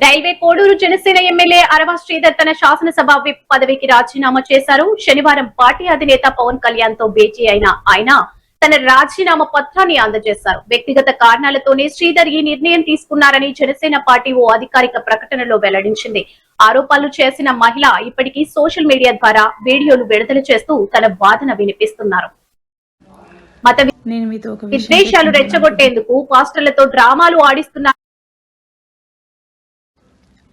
Railway Koduru Janasena MLA అరవ శ్రీధర్ తన శాసనసభ whip పదవికి రాజీనామా చేశారు. శనివారం పార్టీ అధినేత పవన్ కళ్యాణ్ తో భేటీ అయిన ఆయన తన రాజీనామా పత్రాన్ని అందజేశారు. వ్యక్తిగత కారణాలతోనే శ్రీధర్ ఈ నిర్ణయం తీసుకున్నారని జనసేన పార్టీ ఓ అధికారిక ప్రకటనలో వెల్లడించింది. ఆరోపణలు చేసిన మహిళ ఇప్పటికీ సోషల్ మీడియా ద్వారా వీడియోలు విడుదల చేస్తూ తన వాదన వినిపిస్తున్నారు. మత విద్వేషాలు రెచ్చగొట్టేందుకు పాస్టర్లతో డ్రామాలు ఆడిస్తున్నారు.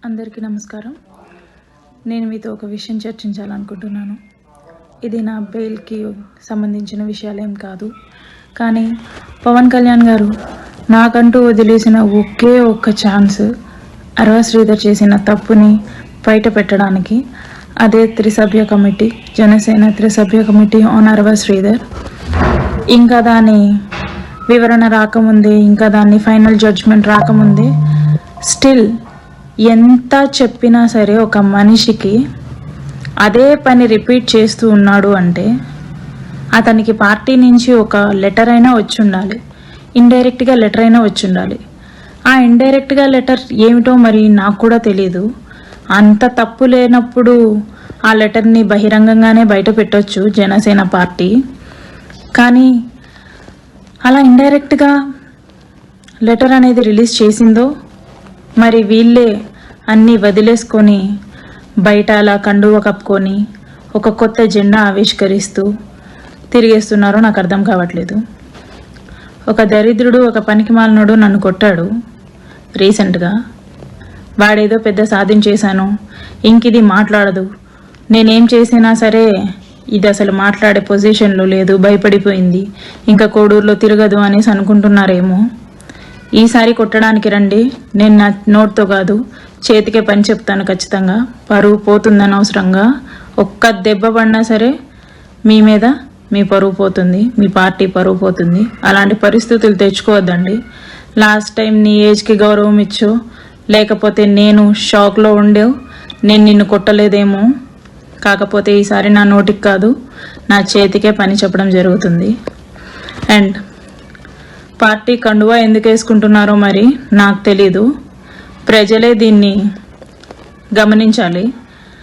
అందరికీ నమస్కారం. నేను మీతో ఒక విషయం చర్చించాలనుకుంటున్నాను. ఇది నా బెయిల్కి సంబంధించిన విషయాలేం కాదు, కానీ పవన్ కళ్యాణ్ గారు నాకంటూ వదిలేసిన ఒకే ఒక్క ఛాన్స్ అరవ శ్రీధర్ చేసిన తప్పుని బయట పెట్టడానికి. అదే త్రిసభ్య కమిటీ, జనసేన త్రిసభ్య కమిటీ ఆన్ అరవ శ్రీధర్. ఇంకా దాని వివరణ రాకముందే, ఇంకా దాన్ని ఫైనల్ జడ్జ్మెంట్ రాకముందే స్టిల్ ఎంత చెప్పినా సరే ఒక మనిషికి అదే పని రిపీట్ చేస్తూ ఉన్నాడు అంటే అతనికి పార్టీ నుంచి ఒక లెటర్ అయినా వచ్చి ఉండాలి, ఇండైరెక్ట్గా లెటర్ అయినా వచ్చి ఉండాలి. ఆ ఇండైరెక్ట్గా లెటర్ ఏమిటో మరి నాకు కూడా తెలియదు. అంత తప్పు లేనప్పుడు ఆ లెటర్ని బహిరంగంగానే బయట పెట్టొచ్చు జనసేన పార్టీ. కానీ అలా ఇండైరెక్ట్గా లెటర్ అనేది రిలీజ్ చేసిందో మరి వీళ్ళే అన్నీ వదిలేసుకొని బయట అలా కండువ కప్పుకొని ఒక కొత్త జెండా ఆవిష్కరిస్తూ తిరిగేస్తున్నారో నాకు అర్థం కావట్లేదు. ఒక దరిద్రుడు, ఒక పనికిమాలినోడు నన్ను కొట్టాడు రీసెంట్గా. వాడేదో పెద్ద సాధించేశాను, ఇంకిది మాట్లాడదు, నేనేం చేసినా సరే ఇది అసలు మాట్లాడే పొజిషన్లో లేదు, భయపడిపోయింది, ఇంకా కోడూరులో తిరగదు అనేసి అనుకుంటున్నారేమో. ఈసారి కొట్టడానికి రండి, నేను నా నోట్తో కాదు చేతికే పని చెప్తాను ఖచ్చితంగా. పరువు పోతుందని అవసరంగా ఒక్క దెబ్బ పడినా సరే మీ మీద మీ పరువు పోతుంది, మీ పార్టీ పరువు పోతుంది. అలాంటి పరిస్థితులు తెచ్చుకోవద్దండి. లాస్ట్ టైం నీ ఏజ్కి గౌరవం ఇచ్చో, లేకపోతే నేను షాక్లో ఉండేవు, నేను నిన్ను కొట్టలేదేమో. కాకపోతే ఈసారి నా నోటికి కాదు నా చేతికే పని చెప్పడం జరుగుతుంది. అండ్ పార్టీ కండువా ఎందుకు వేసుకుంటున్నారో మరి నాకు తెలీదు. ప్రజలే దీన్ని గమనించాలి.